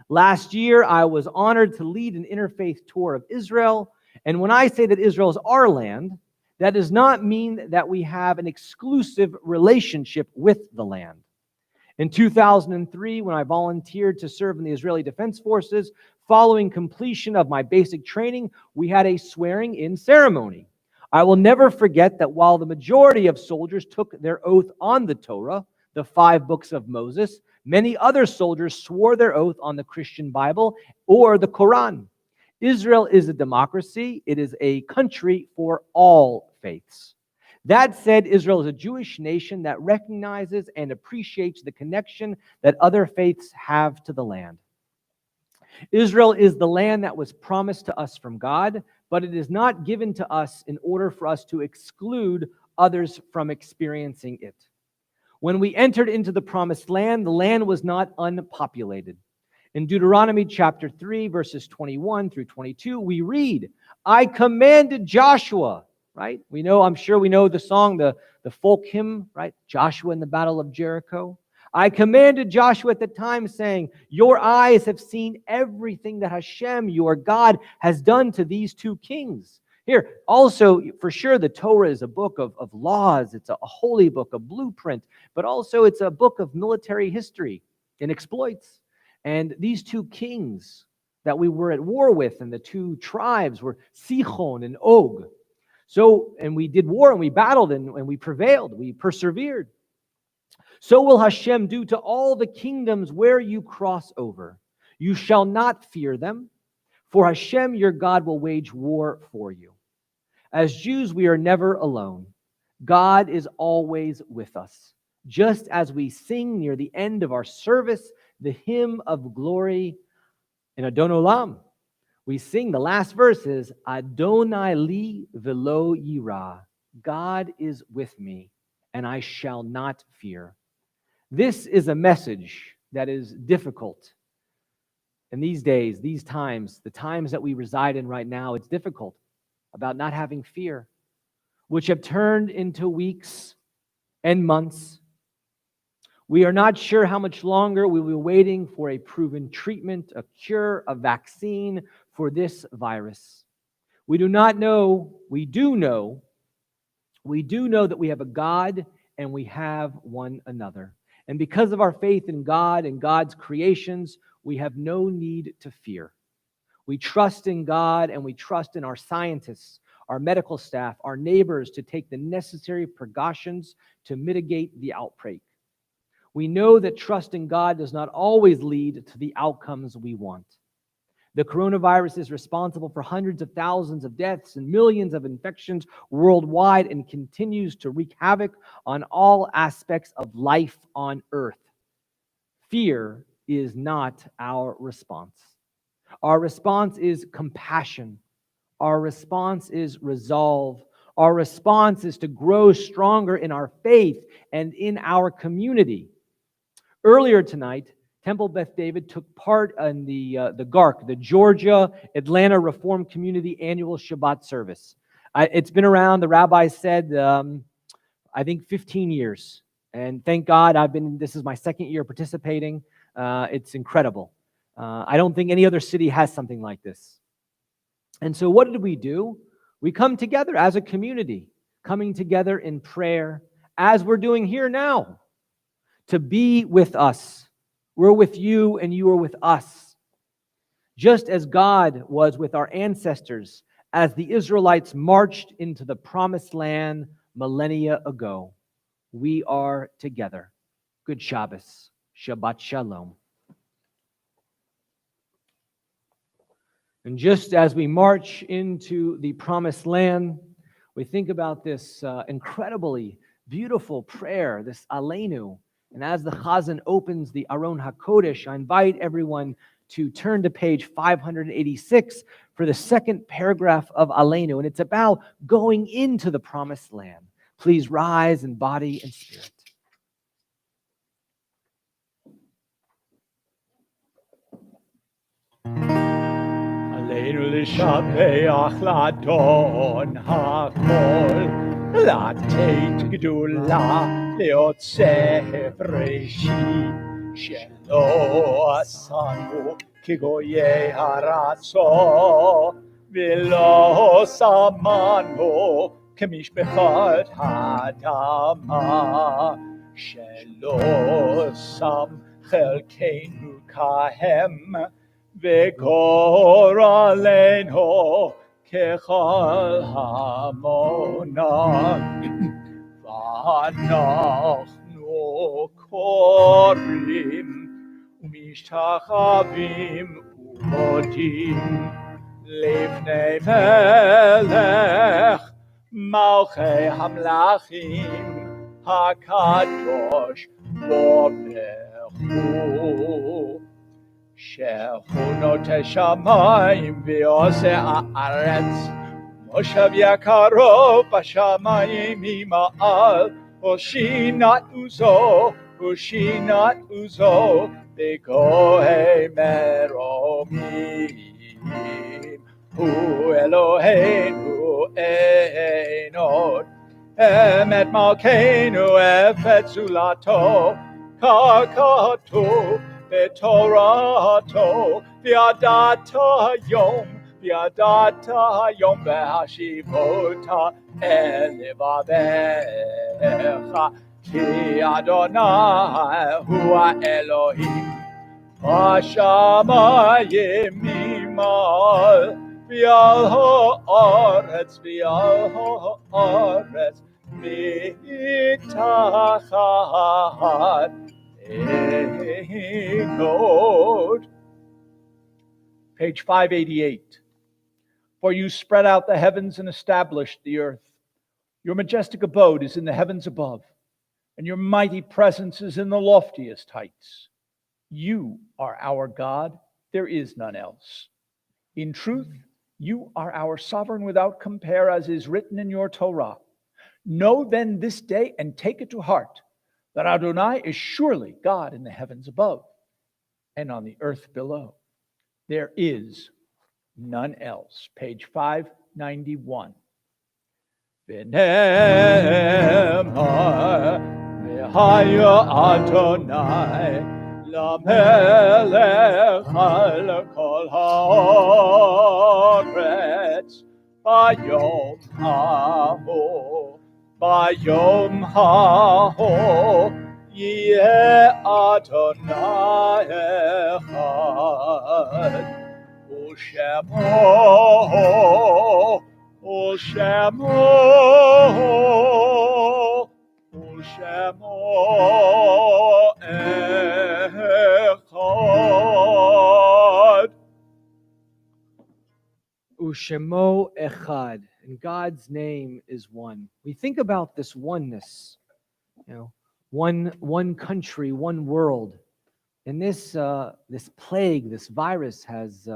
Last year, I was honored to lead an interfaith tour of Israel. And when I say that Israel is our land, that does not mean that we have an exclusive relationship with the land. In 2003, when I volunteered to serve in the Israeli Defense Forces, following completion of my basic training, we had a swearing-in ceremony. I will never forget that while the majority of soldiers took their oath on the Torah, the 5 books of Moses, many other soldiers swore their oath on the Christian Bible or the Quran. Israel is a democracy. It is a country for all faiths. That said, Israel is a Jewish nation that recognizes and appreciates the connection that other faiths have to the land. Israel is the land that was promised to us from God, but it is not given to us in order for us to exclude others from experiencing it. When we entered into the promised land, the land was not unpopulated. In Deuteronomy chapter 3, verses 21 through 22, we read, I commanded Joshua, right? I'm sure we know the song, the folk hymn, right? Joshua in the battle of Jericho. I commanded Joshua at the time, saying, your eyes have seen everything that Hashem, your God, has done to these two kings. Here, also, for sure, the Torah is a book of laws. It's a holy book, a blueprint, but also it's a book of military history and exploits. And these two kings that we were at war with, and the two tribes were Sichon and Og. And we did war, and we battled, and we prevailed. We persevered. So will Hashem do to all the kingdoms where you cross over. You shall not fear them, for Hashem your God will wage war for you. As Jews, we are never alone. God is always with us. Just as we sing near the end of our service, the hymn of glory in Adon Olam, we sing the last verse is Adonai li velo yira. God is with me, and I shall not fear. This is a message that is difficult. In these days, these times, the times that we reside in right now, it's difficult about not having fear, which have turned into weeks and months. We are not sure how much longer we will be waiting for a proven treatment, a cure, a vaccine for this virus. We do not know, we do know that we have a God and we have one another. And because of our faith in God and God's creations, we have no need to fear. We trust in God and we trust in our scientists, our medical staff, our neighbors to take the necessary precautions to mitigate the outbreak. We know that trust in God does not always lead to the outcomes we want. The coronavirus is responsible for hundreds of thousands of deaths and millions of infections worldwide and continues to wreak havoc on all aspects of life on earth. Fear is not our response. Our response is compassion. Our response is resolve. Our response is to grow stronger in our faith and in our community. Earlier tonight, Temple Beth David took part in the GARC, the Georgia Atlanta Reformed Community Annual Shabbat service. It's been around, the rabbi said, I think 15 years. And thank God this is my second year participating. It's incredible. I don't think any other city has something like this. And so what did we do? We come together as a community, coming together in prayer, as we're doing here now, to be with us. We're with you and you are with us. Just as God was with our ancestors as the Israelites marched into the promised land millennia ago, we are together. Good Shabbos. Shabbat Shalom. And just as we march into the promised land, we think about this incredibly beautiful prayer, this Aleinu. And as the Chazan opens the Aron HaKodesh, I invite everyone to turn to page 586 for the second paragraph of Aleinu. And it's about going into the promised land. Please rise in body and spirit. עלינו לשבח לאדון הכל, לתת גדולה ליוצא בראשית, שלא עשנו כגויי ארצו, ולא שמנו כמשפחת האדמה, שלא שם חלקנו כהם, וגורלנו ככל המונה, ואנחנו קוראים ומשתחווים ומודים לפני מלך מלכי המלכים הקדוש ברוך הוא. שכונות השמיים ועושה הארץ, מושב יקרו בשמיים ממעל, הושינת עוזו בגוהי מרומים. הוא אלוהינו אין עוד, אמת מלכנו אפת זולתו, ככתוב בתורתו, וידעת היום בהשיבותה אל לבביך, כי אדוני הוא האלוהים בשמיים ממעל, ועל הארץ מתחת אין עוד. Page 588. For you spread out the heavens and established the earth. Your majestic abode is in the heavens above, and your mighty presence is in the loftiest heights. You are our God, there is none else. In truth, you are our sovereign without compare, as is written in your Torah. Know then this day and take it to heart, that Adonai is surely God in the heavens above and on the earth below. There is none else. Page 591. V'nemar v'haya Adonai lamelech al kol haaretz bayom haho yeh Adonai echad Ushemo echad. Ushemo echad, and God's name is one. We think about this oneness, one country, one world, and this plague, this virus has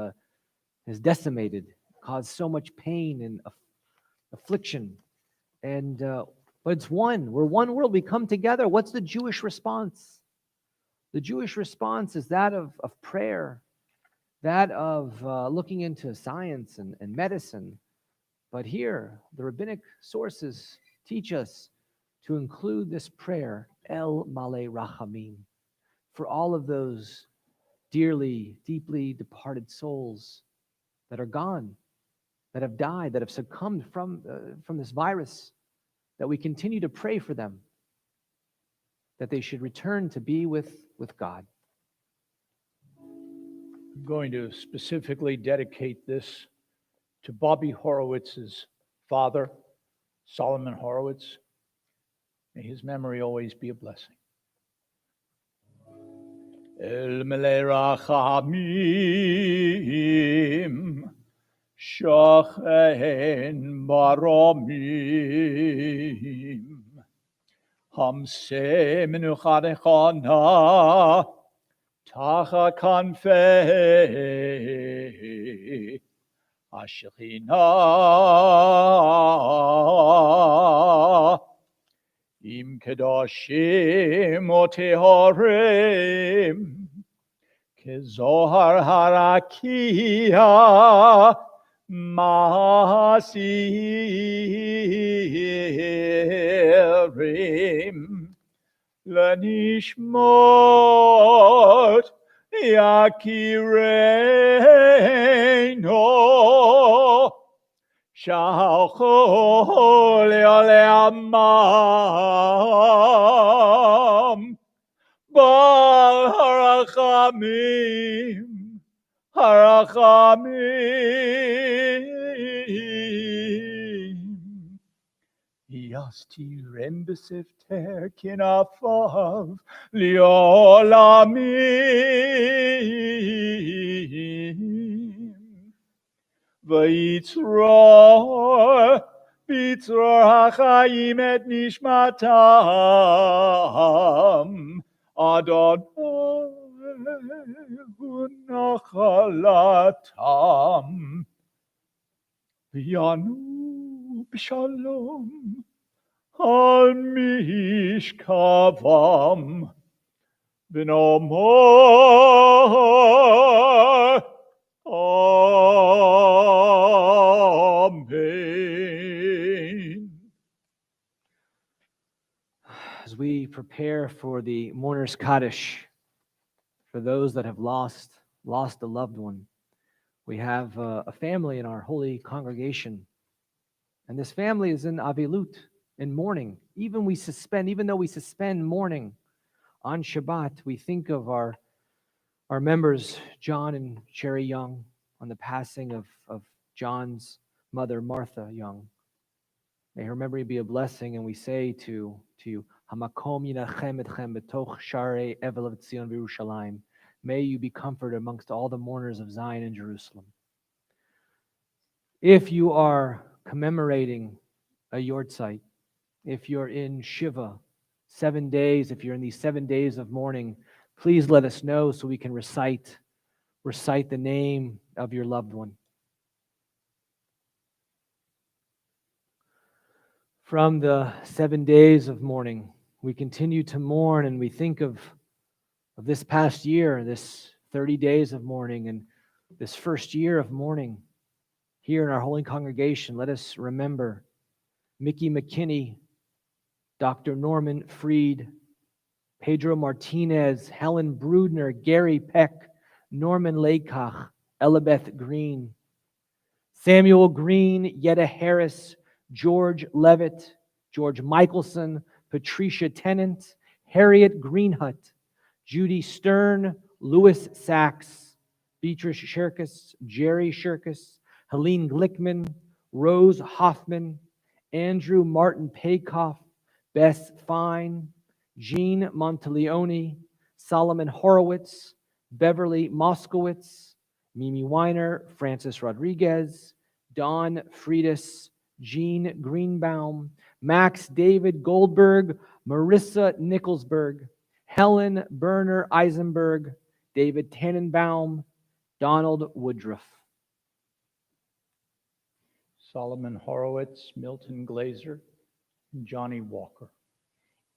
decimated, caused so much pain and affliction, but it's one. We're one world. We come together. What's the Jewish response? The Jewish response is that of prayer, that of looking into science and medicine. But here, the rabbinic sources teach us to include this prayer, El Malei Rachamim, for all of those dearly, deeply departed souls that are gone, that have died, that have succumbed from this virus, that we continue to pray for them, that they should return to be with God. I'm going to specifically dedicate this to Bobby Horowitz's father, Solomon Horowitz. May his memory always be a blessing. El Melei Rachamim Shachen Baromim Hamse Menuchadecha Na Tacha Kanfei Ashechina Im Kedoshim Otehorim Kezohar Harakia Masirim Lanishmot Yakireino Shalcho Le'oleamam Bal Harachamim Yasti Rembesif Terkinafav Liolamim Vaitzror HaChaim et Nishmatam Adonai Hu נחלתם, ויענו בשלום על משכבם, ונאמר Amen. As we prepare for the mourner's Kaddish, for those that have lost a loved one, we have a family in our holy congregation. And this family is in Avilut, in mourning. Even though we suspend mourning on Shabbat, we think of our members, John and Sherry Young, on the passing of John's mother, Martha Young. May her memory be a blessing, and we say to you, Hamakom yinachem etchem betoch sharei Evel of Tzion v'Yerushalayim. May you be comforted amongst all the mourners of Zion and Jerusalem. If you are commemorating a yortzeit, if you're in Shiva, 7 days, if you're in these 7 days of mourning, please let us know so we can recite the name of your loved one. From the 7 days of mourning, we continue to mourn, and we think of this past year, this 30 days of mourning, and this first year of mourning here in our holy congregation. Let us remember Mickey McKinney, Dr. Norman Freed, Pedro Martinez, Helen Brudner, Gary Peck, Norman Laycock, Elizabeth Green, Samuel Green, Yetta Harris, George Levitt, George Michelson, Patricia Tennant, Harriet Greenhut, Judy Stern, Louis Sachs, Beatrice Shirkus, Jerry Shirkus, Helene Glickman, Rose Hoffman, Andrew Martin Paykoff, Bess Fine, Jean Monteleone, Solomon Horowitz, Beverly Moskowitz, Mimi Weiner, Francis Rodriguez, Don Friedis, Jean Greenbaum, Max David Goldberg, Marissa Nicholsberg, Helen Berner Eisenberg, David Tannenbaum, Donald Woodruff. Solomon Horowitz, Milton Glazer, and Johnny Walker.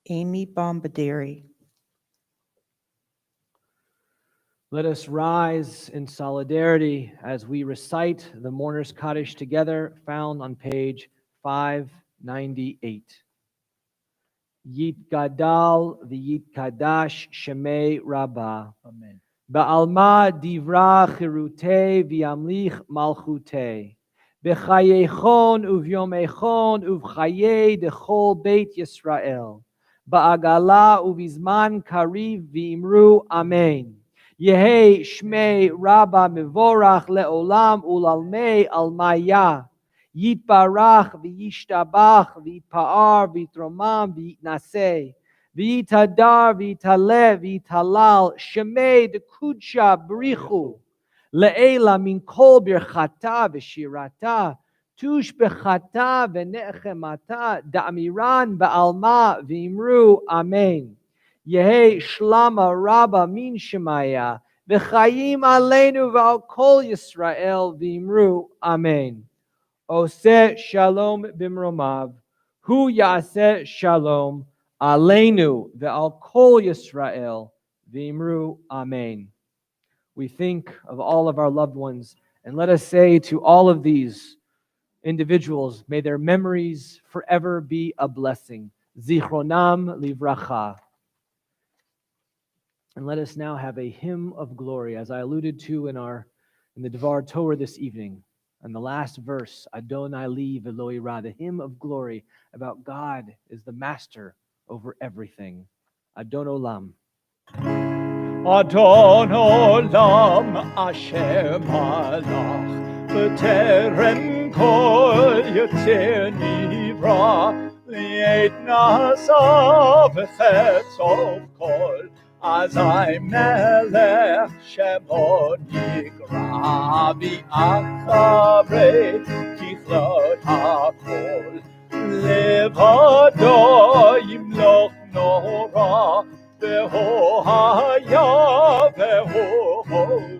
Amy Bombaderi. Let us rise in solidarity as we recite the Mourner's Kaddish together, found on page 598. Yit Gadal v'yit Kadash Shemei Rabbah. Amen. Ba'alma divra chirutei v'yamlich malchutei. B'chayechon uvyomechon uvchayei dechol Beit Yisrael. Ba'agala uvizman kariv v'imru Amen. Yehi Shmei Rabba Mevorach Leolam Ulalmei Almaya. Yitbarach v'yishtabach v'yitpa'ar v'yitromam v'yitnaseh. V'yitadar v'yitaleh v'yitalal Shemei Dekudsha B'richu. Le'ela min kol birchata v'shirata. Tush bechata v'ne'echemata da'amiran ba'alma v'imru Amen. Yehi shlama rabba min shemaya v'chayim aleinu v'al kol Yisrael v'imru Amen. Oseh shalom bimromav, hu yaseh shalom aleinu v'al kol Yisrael v'imru Amen. We think of all of our loved ones, and let us say to all of these individuals, may their memories forever be a blessing. Zichronam livracha. And let us now have a hymn of glory, as I alluded to in the Devar Torah this evening. And the last verse, Adonai li v'lo ira, the hymn of glory about God is the master over everything. Adon Olam. Adon Olam Asher Malach B'terem kol Yotzir Nivra Li'et Nasa V'chetzov kol Azai Melech Shemo Nikra V'achavre Kichlot HaKol Levado Yimloch Nora Ve'ho haya ve'ho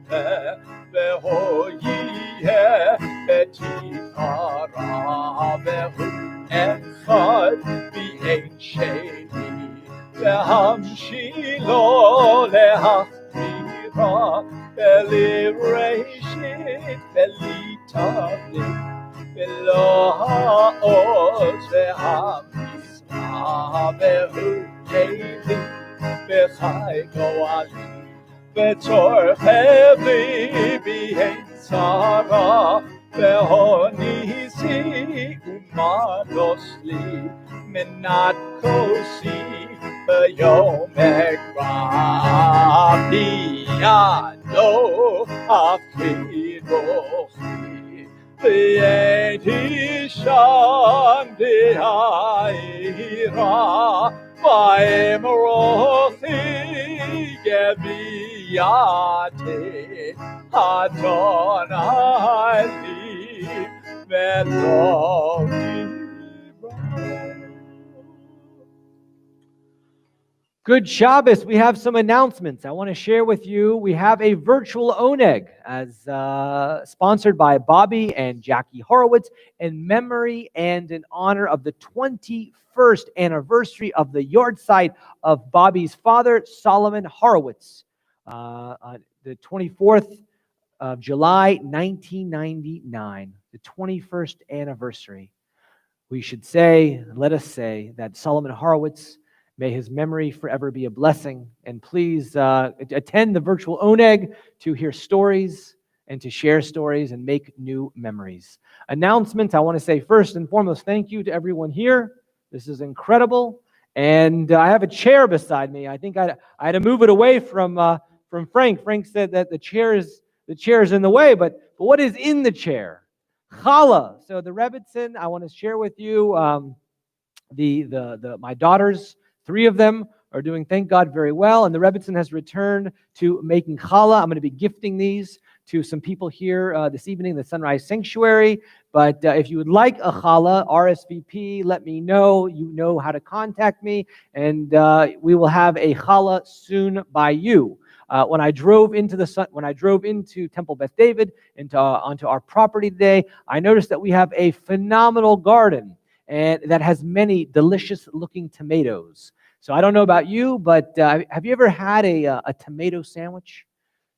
והודלי בחי גואלי וצורכב ליבי אין צרה והוניסי ומנוס לי מנת כוסי ביום אקרא בידו אפקיד רוחי והייתי שם דהירה ואמרוכי גביעתי אדוני לי ולא Good Shabbos. We have some announcements I want to share with you. We have a virtual oneg as sponsored by Bobby and Jackie Horowitz in memory and in honor of the 21st anniversary of the yahrzeit of Bobby's father, Solomon Horowitz, on the 24th of July, 1999, the 21st anniversary. We should say, let us say, that Solomon Horowitz, may his memory forever be a blessing. And please attend the virtual oneg to hear stories and to share stories and make new memories. Announcements, I want to say first and foremost, thank you to everyone here. This is incredible. And I have a chair beside me. I think I had to move it away from Frank. Frank said that the chair is in the way, but what is in the chair? Challah. So the Rebbitzin, I want to share with you my daughters. 3 of them are doing, thank God, very well. And the Rebbitzin has returned to making challah. I'm going to be gifting these to some people here this evening in the Sunrise Sanctuary. But if you would like a challah, RSVP, let me know. You know how to contact me. And we will have a challah soon by you. When I drove into Temple Beth David, onto our property today, I noticed that we have a phenomenal garden and that has many delicious-looking tomatoes. So I don't know about you, but have you ever had a tomato sandwich?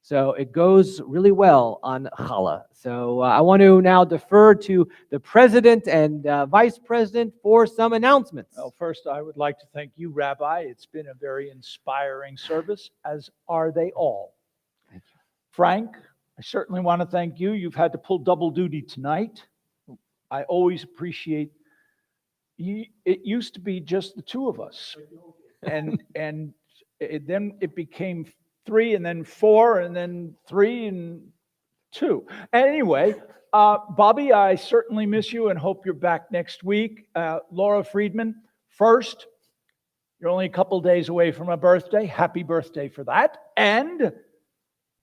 So it goes really well on challah. So I want to now defer to the president and vice president for some announcements. Well, first, I would like to thank you, Rabbi. It's been a very inspiring service, as are they all. Thank you. Frank, I certainly want to thank you. You've had to pull double duty tonight. I always appreciate it used to be just the 2 of us, and then it became 3, and then 4, and then 3 and 2. Anyway, Bobby, I certainly miss you and hope you're back next week. Laura Friedman, first, you're only a couple days away from a birthday. Happy birthday for that. And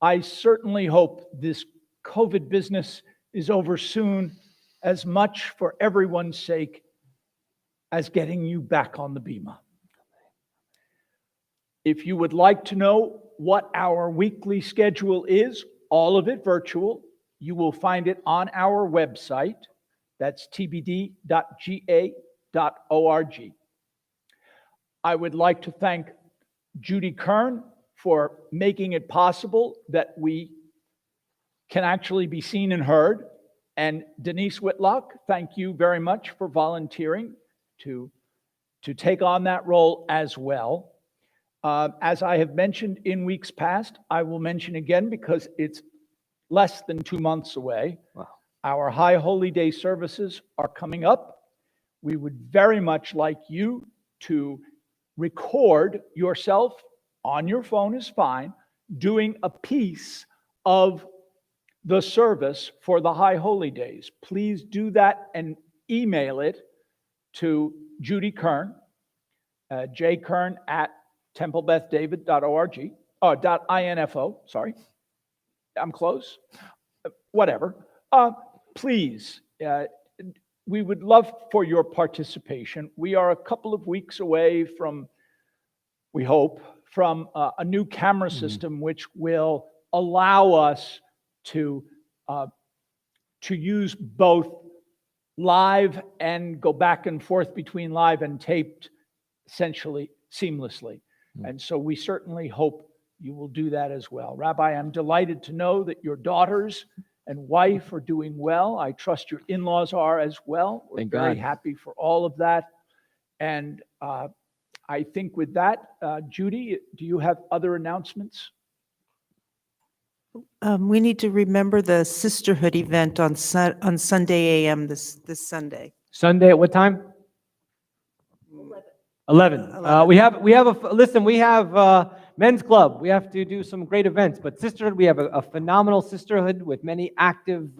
I certainly hope this COVID business is over soon, as much for everyone's sake as getting you back on the bima. If you would like to know what our weekly schedule is, all of it virtual, you will find it on our website. That's tbd.ga.org. I would like to thank Judy Kern for making it possible that we can actually be seen and heard. And Denise Whitlock, thank you very much for volunteering to take on that role as well. As I have mentioned in weeks past, I will mention again because it's less than 2 months away. Wow. Our High Holy Day services are coming up. We would very much like you to record yourself on your phone is fine, doing a piece of the service for the High Holy Days. Please do that and email it to Judy Kern, jkern@templebethdavid.org, .info, sorry. I'm close. Whatever. Please, we would love for your participation. We are a couple of weeks away from, we hope, from a new camera system which will allow us to use both live and go back and forth between live and taped essentially seamlessly. And so we certainly hope you will do that as well. Rabbi, I'm delighted to know that your daughters and wife are doing well. I trust your in-laws are as well. We're Thank very God. happy for all of that. And I think with that, Judy, do you have other announcements? We need to remember the sisterhood event on Sunday AM this Sunday. Sunday at what time? 11. 11. We have men's club. We have to do some great events, but sisterhood, we have a phenomenal sisterhood with many active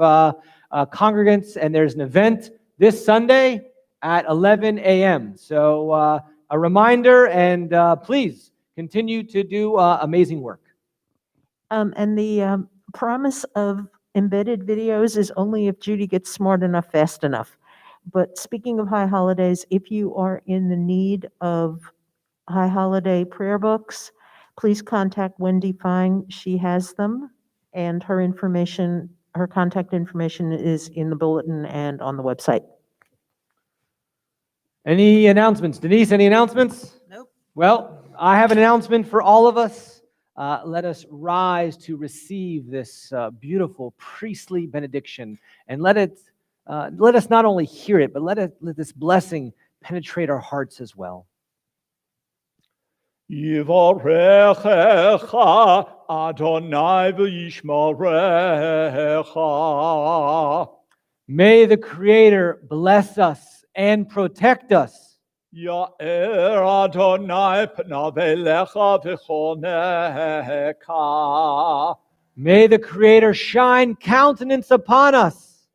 congregants, and there's an event this Sunday at 11 a.m. So a reminder, and please continue to do amazing work. And the promise of embedded videos is only if Judy gets smart enough, fast enough. But speaking of high holidays, if you are in the need of high holiday prayer books, please contact Wendy Fine. She has them, and her contact information is in the bulletin and on the website. Any announcements? Denise, any announcements? Nope. Well, I have an announcement for all of us. Let us rise to receive this beautiful priestly benediction, and let us not only hear it, but let this blessing penetrate our hearts as well. Yivarechecha Adonai v'yishmarecha. May the Creator bless us and protect us. Ya'er Adonai panav elecha v'choneka. May the Creator shine countenance upon us.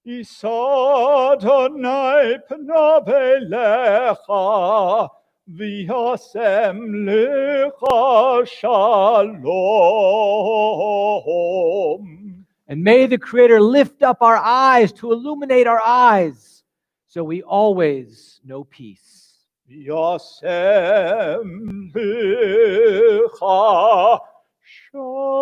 Yisa Adonai panav elecha v'yasem lecha shalom. And may the Creator lift up our eyes to illuminate our eyes, so we always know peace. Yasem lecha shalom.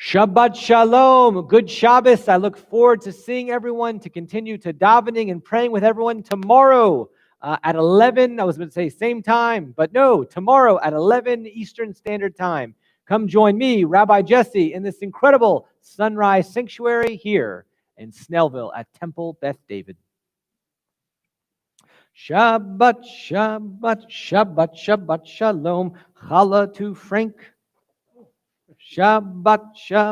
Shabbat Shalom. Good Shabbos. I look forward to seeing everyone, to continue to davening and praying with everyone tomorrow at 11. I was going to say same time, but no, tomorrow at 11 Eastern Standard Time. Come join me, Rabbi Jesse, in this incredible sunrise sanctuary here in Snellville at Temple Beth David. Shabbat, Shabbat, Shabbat, Shabbat Shalom. Challah to Frank. Shabbat, Shabbat.